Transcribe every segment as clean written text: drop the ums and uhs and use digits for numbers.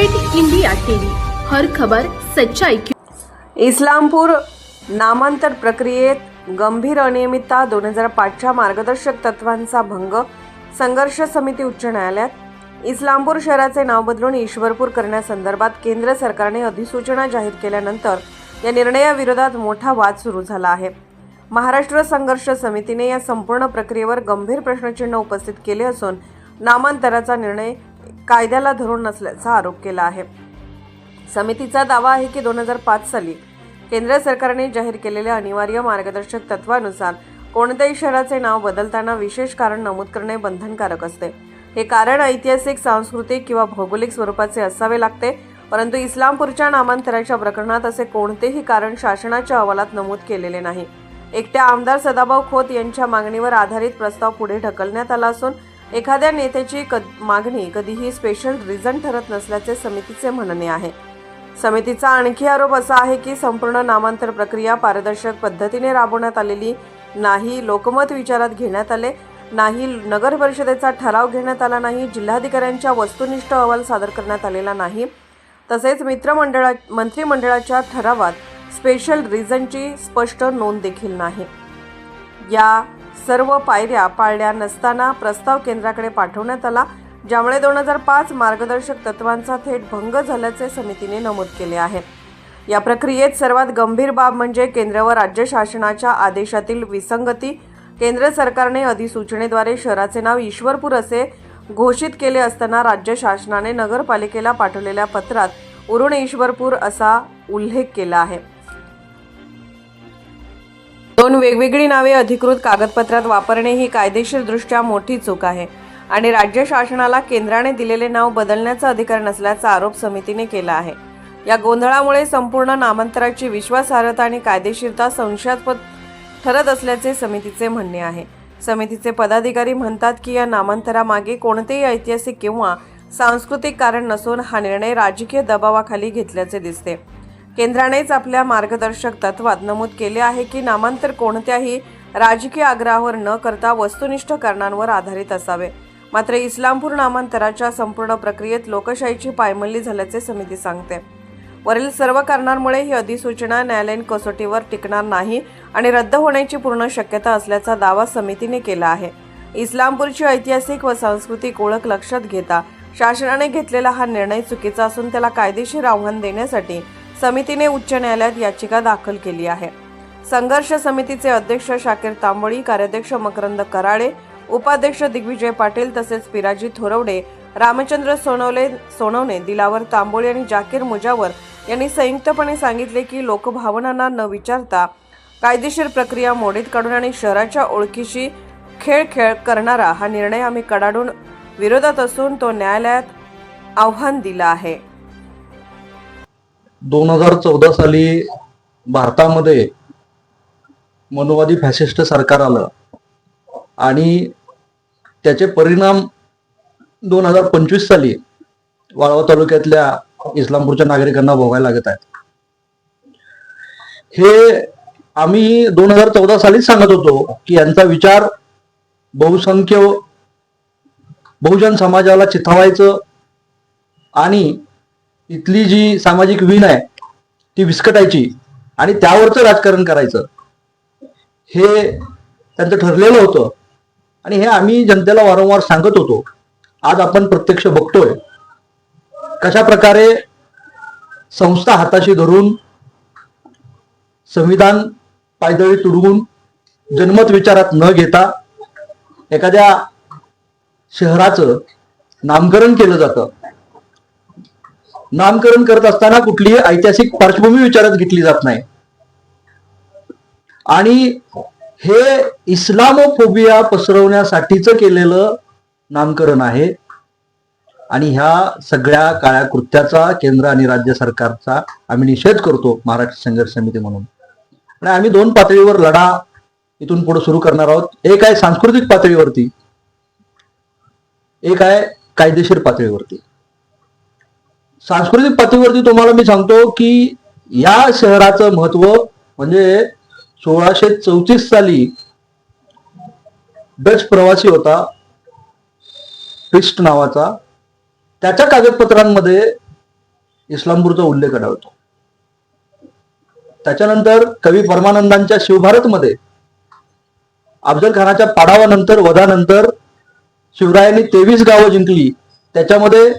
Great India TV, हर खबर सच्चाई की। इस्लामपूर नामांतर प्रक्रियेत गंभीर अनियमितता 2005च्या मार्गदर्शक तत्वांचा भंग। संघर्ष समिती उच्च न्यायालयात। इस्लामपूर शहराचे नाव बदलून ईश्वरपूर करण्यासंदर्भात केंद्र सरकारने अधिसूचना जाहीर केल्यानंतर या निर्णयाविरोधात मोठा वाद सुरू झाला आहे। महाराष्ट्र संघर्ष समितीने या संपूर्ण प्रक्रियेवर गंभीर प्रश्नचिन्ह उपस्थित केले असून नामांतराचा निर्णय कायद्याला धरून नसल्याचा आरोप केला आहे। समितीचा दावा आहे की 2005 साली केंद्र सरकारने जाहीर केलेल्या अनिवार्य मार्गदर्शक तत्वानुसार कोणत्याही शहराचे नाव बदलताना विशेष कारण नमूद करणे बंधनकारक असते। हे कारण ऐतिहासिक, सांस्कृतिक किंवा भौगोलिक स्वरूपाचे असावे लागते, परंतु इस्लामपूरच्या नामांतराच्या प्रकरणात असे कोणतेही कारण शासनाच्या अहवालात नमूद केलेले नाही। एकट्या आमदार सदाभाऊ खोत यांच्या मागणीवर आधारित प्रस्ताव पुढे ढकलण्यात आला असून एखाद्या नेत्याची मागणी कधीही स्पेशल रिझन ठरत नसल्याचे समितीचे म्हणणे आहे। समितीचा आणखी आरोप असा आहे की संपूर्ण नामांतर प्रक्रिया पारदर्शक पद्धतीने राबवण्यात आलेली नाही, लोकमत विचारात घेण्यात आले नाही, नगर परिषदेचा ठराव घेण्यात आला नाही, जिल्हाधिकाऱ्यांच्या वस्तुनिष्ठ अहवाल सादर करण्यात आलेला नाही, तसेच मंत्रिमंडळाच्या ठरावात स्पेशल रिझनची स्पष्ट नोंद देखील नाही। या सर्व पायऱ्या पाळल्या नसताना प्रस्ताव केंद्राकडे पाठवण्यात आला, ज्यामुळे 2005 मार्गदर्शक तत्वांचा थेट भंग झाल्याचे समितीने नमूद केले आहे। या प्रक्रियेत सर्वात गंभीर बाब म्हणजे केंद्र व राज्य शासनाच्या आदेशातील विसंगती। केंद्र सरकारने अधिसूचनेद्वारे शहराचे नाव ईश्वरपूर असे घोषित केले असताना राज्य शासनाने नगरपालिकेला पाठवलेल्या पत्रात उरण ईश्वरपूर असा उल्लेख केला आहे। दोन वेगवेगळी नावे अधिकृत कागदपत्रात वापरणे ही कायदेशीरदृष्ट्या मोठी चूक आहे आणि राज्य शासनाला केंद्राने दिलेले नाव बदलण्याचा अधिकार नसल्याचा आरोप समितीने केला आहे। या गोंधळामुळे संपूर्ण नामांतराची विश्वासार्हता आणि कायदेशीरता संशयास्पद ठरत असल्याचे समितीचे म्हणणे आहे। समितीचे पदाधिकारी म्हणतात की या नामांतरामागे कोणतेही ऐतिहासिक किंवा सांस्कृतिक कारण नसून हा निर्णय राजकीय दबावाखाली घेतल्याचे दिसते। केंद्रानेच आपल्या मार्गदर्शक तत्वात नमूद केले आहे की नामांतर कोणत्याही राजकीय आग्रहावर न करता वस्तुनिष्ठ कारणांवर आधारित असावे। मात्र इस्लामपूर नामांतराच्या संपूर्ण प्रक्रियेत लोकशाहीची पायमल्ली झाल्याचे समिती सांगते। वरील सर्व कारणांमुळे ही अधिसूचना न्यायालयीन कसोटीवर टिकणार नाही आणि रद्द होण्याची पूर्ण शक्यता असल्याचा दावा समितीने केला आहे। इस्लामपूरची ऐतिहासिक व सांस्कृतिक ओळख लक्षात घेता शासनाने घेतलेला हा निर्णय चुकीचा असून त्याला कायदेशीर आव्हान देण्यासाठी समितीने उच्च न्यायालयात याचिका दाखल केली आहे। संघर्ष समितीचे अध्यक्ष शाकीर तांबोळी, कार्याध्यक्ष मकरंद कराळे, उपाध्यक्ष दिग्विजय पाटील तसेच पिराजी थोरवडे, रामचंद्र सोनवणे, दिलावर तांबोळी आणि जाकीर मुजावर यांनी संयुक्तपणे सांगितले की लोकभावनांना न विचारता कायदेशीर प्रक्रिया मोडीत काढून आणि शहराच्या ओळखीशी खेळ करणारा हा निर्णय आम्ही कडाडून विरोधात असून तो न्यायालयात आव्हान दिला आहे। 2014 साली भारतामध्ये मनोवादी फॅसिस्ट सरकार आलं आणि त्याचे परिणाम 2025 साली वाळवा तालुक्यातल्या इस्लामपूरच्या नागरिकांना भोगायला लागत आहेत। हे आम्ही 2014 सालीच सांगत होतो की यांचा विचार बहुजन समाजाला चिथावायचं आणि इथली जी सामाजिक वीण आहे ती विस्कटायची आणि त्यावरचं राजकारण करायचं हे त्यांचं ठरलेलं होतं आणि हे आम्ही जनतेला वारंवार सांगत होतो। आज आपण प्रत्यक्ष बघतोय कशा प्रकारे संस्था हाताशी धरून, संविधान पायदळी तुडवून, जनमत विचारात न घेता एखाद्या शहराचं नामकरण केलं जातं। नामकरण करत असताना कुठलीही ऐतिहासिक पार्श्वभूमी विचारात घेतली जात नाही आणि हे इस्लामोफोबिया पसरवण्यासाठीच केलेलं नामकरण आहे आणि ह्या सगळ्या काळ्या कृत्याचा केंद्र आणि राज्य सरकारचा आम्ही निषेध करतो महाराष्ट्र संघर्ष समिती म्हणून। आणि आम्ही दोन पातळीवर लढा इथून पुढे सुरू करणार आहोत। एक आहे सांस्कृतिक पातळीवरती, एक आहे कायदेशीर पातळीवरती। सांस्कृतिक पातळीवरती तुम्हाला मी सांगतो की या शहराचं महत्व म्हणजे 1634 साली डच प्रवासी होता, फिस्ट नावाचा, त्याच्या कागदपत्रांमध्ये इस्लामपूरचा उल्लेख आढळतो. त्याच्यानंतर कवी परमानंदांच्या शिवभारतमध्ये अफजल खानाच्या पाडावानंतर वधानंतर शिवरायांनी 23 गावं जिंकली. त्याच्यामध्ये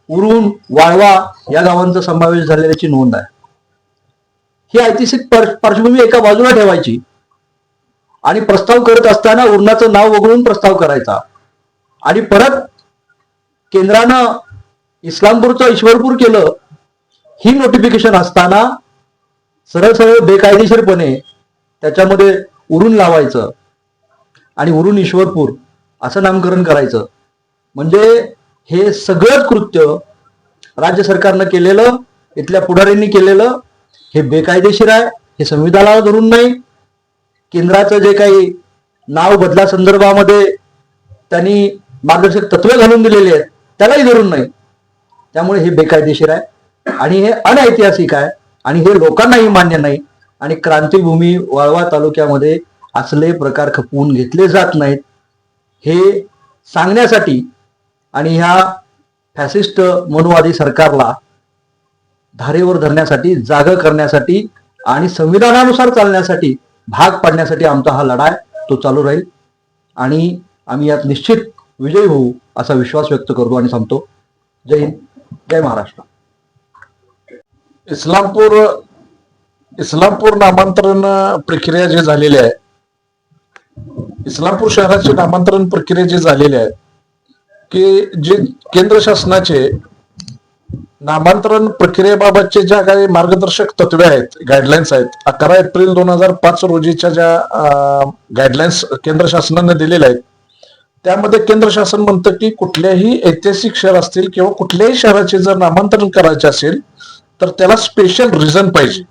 उरुण, वाळवा या गावांचा समावेश झालेल्याची नोंद आहे. ही ऐतिहासिक पार्श्वभूमी एका बाजूला ठेवायची आणि प्रस्ताव करत असताना उरणाचं नाव वगळून प्रस्ताव करायचा आणि परत केंद्रानं इस्लामपूरचं ईश्वरपूर केलं ही नोटिफिकेशन असताना सरळ सरळ बेकायदेशीरपणे त्याच्यामध्ये उरुण लावायचं आणि उरुण ईश्वरपूर असं नामकरण करायचं. म्हणजे हे सगळंच कृत्य राज्य सरकारनं केलेलं, इथल्या पुढाऱ्यांनी केलेलं हे बेकायदेशीर आहे. हे संविधानाला धरून नाही. केंद्राचं जे काही नाव बदला संदर्भामध्ये त्यांनी मार्गदर्शक तत्वे घालून दिलेली आहेत त्यालाही धरून नाही. त्यामुळे हे बेकायदेशीर आहे आणि हे अनैतिहासिक आहे आणि हे लोकांनाही मान्य नाही. आणि क्रांतीभूमी वाळवा तालुक्यामध्ये असले प्रकार खपवून घेतले जात नाहीत हे सांगण्यासाठी आणि ह्या फॅसिस्ट मनुवादी सरकारला धारेवर धरण्यासाठी, जाग करण्यासाठी आणि संविधानानुसार चालण्यासाठी भाग पाडण्यासाठी आमचा हा लढा आहे, तो चालू राहील आणि आम्ही यात निश्चित विजयी होऊ असा विश्वास व्यक्त करतो आणि थांबतो. जय हिंद, जय महाराष्ट्र. इस्लामपूर नामांतरण प्रक्रिया जी झालेली आहे, इस्लामपूर शहराची नामांतरण प्रक्रिया जी झालेली आहे की जे केंद्र शासनाचे नामांतरण प्रक्रियेबाबतचे ज्या काही मार्गदर्शक तत्वे आहेत, गाईडलाईन्स आहेत, 11 एप्रिल 2005 रोजीच्या ज्या गाईडलाईन्स केंद्र शासनाने दिलेल्या आहेत त्यामध्ये केंद्र शासन म्हणतं की कुठल्याही ऐतिहासिक शहर असतील किंवा कुठल्याही शहराचे जर नामांतरण करायचे असेल तर त्याला स्पेशल रिझन पाहिजे.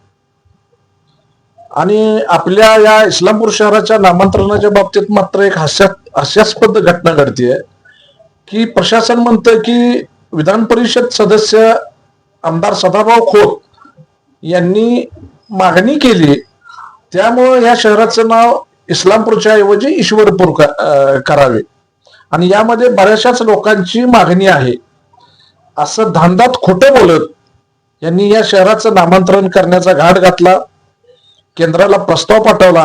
आणि आपल्या या इस्लामपूर शहराच्या नामांतरणाच्या बाबतीत मात्र एक हास्यास्पद घटना घडतीये की प्रशासन म्हणतं की विधान परिषद सदस्य आमदार सदाभाऊ खोत यांनी मागणी केली त्यामुळे या शहराचं नाव इस्लामपूरच्या ऐवजी ईश्वरपूर करावे आणि यामध्ये बऱ्याचशाच लोकांची मागणी आहे असं धांदात खोटं बोलत यांनी या शहराचं नामांतरण करण्याचा घाट घातला. केंद्राला प्रस्ताव पाठवला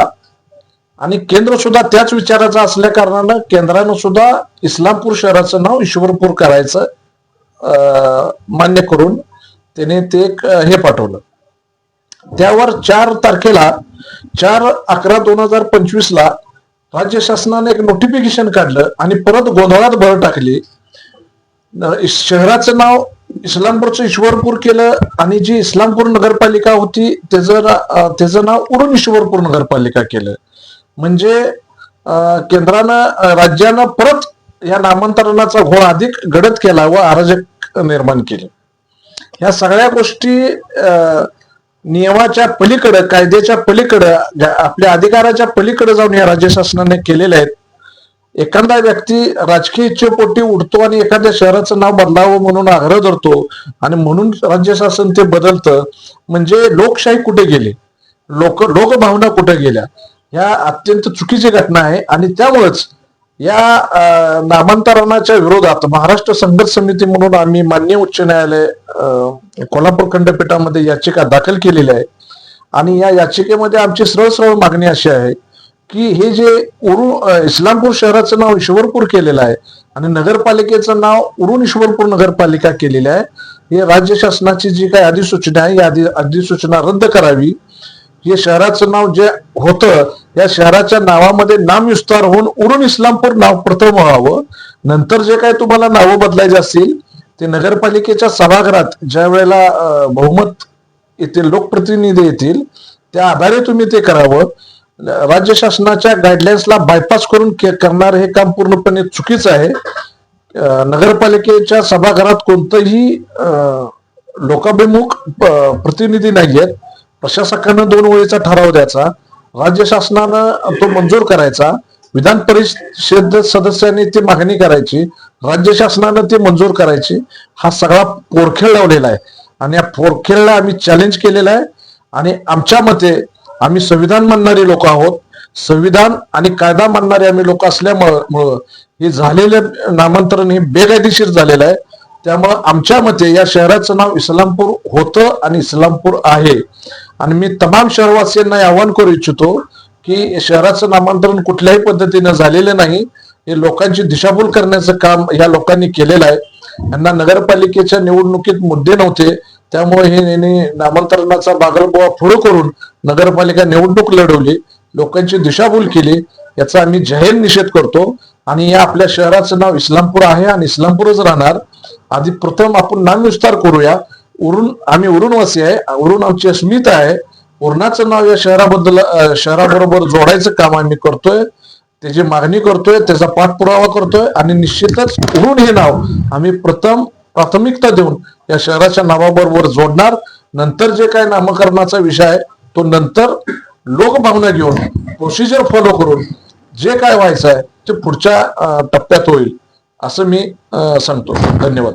आणि केंद्र सुद्धा त्याच विचाराचं असल्या कारणानं केंद्रानं सुद्धा इस्लामपूर शहराचं नाव ईश्वरपूर करायचं मान्य करून त्याने ते हे पाठवलं. त्यावर 4 तारखेला 4/11/2025 राज्य शासनाने एक नोटिफिकेशन काढलं आणि परत गोंधळात भर टाकली. शहराचं नाव इस्लामपूरचं ईश्वरपूर केलं आणि जी इस्लामपूर नगरपालिका होती त्याचं नाव उरुण ईश्वरपूर नगरपालिका केलं. म्हणजे केंद्रानं राज्यानं परत या नामांतरणाचा घोळ अधिक गडद केला व अराजक निर्माण केले. ह्या सगळ्या गोष्टी नियमाच्या पलीकडे, कायद्याच्या पलीकडे, आपल्या अधिकाराच्या पलीकडे जाऊन या राज्य शासनाने केलेल्या आहेत. एखादा व्यक्ती राजकीय इच्छेपोटी उडतो आणि एखाद्या शहराचं नाव बदलावं म्हणून आग्रह धरतो आणि म्हणून राज्य शासन ते बदलतं. म्हणजे लोकशाही कुठे गेली, लोकभावना कुठे गेल्या, ह्या अत्यंत चुकीची घटना आहे. आणि त्यामुळेच या नामांतरणाच्या विरोधात महाराष्ट्र संघर्ष समिती म्हणून आम्ही माननीय उच्च न्यायालय कोल्हापूर खंडपीठामध्ये याचिका दाखल केलेली आहे. आणि या याचिकेमध्ये आमची सरळ मागणी अशी आहे की हे जे इस्लामपूर शहराचं नाव ईश्वरपूर केलेलं आहे आणि नगरपालिकेचं नाव उरुण ईश्वरपूर नगरपालिका केलेलं आहे, हे राज्य शासनाची जी काही अधिसूचना आहे या अधिसूचना रद्द करावी. हे शहराचं नाव जे होतं या शहराच्या नावामध्ये नाम विस्तार होऊन उरुण इस्लामपूर नाव प्रथम व्हावं. नंतर जे काही तुम्हाला नावं बदलायचे असतील ते नगरपालिकेच्या सभागृहात ज्या वेळेला बहुमत येतील, लोकप्रतिनिधी येतील, त्या आधारे तुम्ही ते करावं. राज्य शासनाच्या गाईडलाईन्सला बायपास करून करणार हे काम पूर्णपणे चुकीचं आहे. नगरपालिकेच्या सभागृहात कोणतंही लोकाभिमुख प्रतिनिधी नाहीयेत. प्रशासकानं 2 वेळेचा ठराव द्यायचा, राज्य शासनानं तो मंजूर करायचा, विधान परिषद सदस्यांनी ती मागणी करायची, राज्य शासनानं ती मंजूर करायची. हा सगळा पोरखेळ लावलेला आहे आणि या पोरखेळला आम्ही चॅलेंज केलेला आहे. आणि आमच्या मते आम्ही संविधान मानणारे लोक आहोत. संविधान आणि कायदा मानणारे आम्ही लोक असल्यामुळं हे झालेलं नामांतरण हे बेकायदेशीर झालेलं आहे त्यामुळं आमच्या मते या शहराचं नाव इस्लामपूर होतं आणि इस्लामपूर आहे. आणि मी तमाम शहरवासियांना आवाहन करू इच्छितो की शहराचं नामांतरण कुठल्याही पद्धतीनं झालेलं नाही. हे लोकांची दिशाभूल करण्याचं काम या लोकांनी केलेलं आहे. यांना नगरपालिकेच्या निवडणुकीत मुद्दे नव्हते, त्यामुळे हे नामांतरणाचा बागलबुवा पुढे करून नगरपालिका निवडणूक लढवली, लोकांची दिशाभूल केली. याचा आम्ही जाहीर निषेध करतो. आणि या आपल्या शहराचं नाव इस्लामपूर आहे आणि इस्लामपूरच राहणार. आधी प्रथम आपण नामविस्तार करूया. आम्ही उरणवासी आहे, उरण आमची अस्मिता आहे. उरणाचं नाव या शहराबरोबर जोडायचं काम आम्ही करतोय, त्याची मागणी करतोय, त्याचा पाठपुरावा करतोय. आणि निश्चितच उरण हे नाव आम्ही प्राथमिकता देऊन या शहराच्या नावाबरोबर जोडणार. नंतर जे काय नामकरणाचा विषय आहे तो नंतर लोकभावना घेऊन प्रोसिजर फॉलो करून जे काय व्हायचं आहे ते पुढच्या टप्प्यात होईल असं मी सांगतो. धन्यवाद.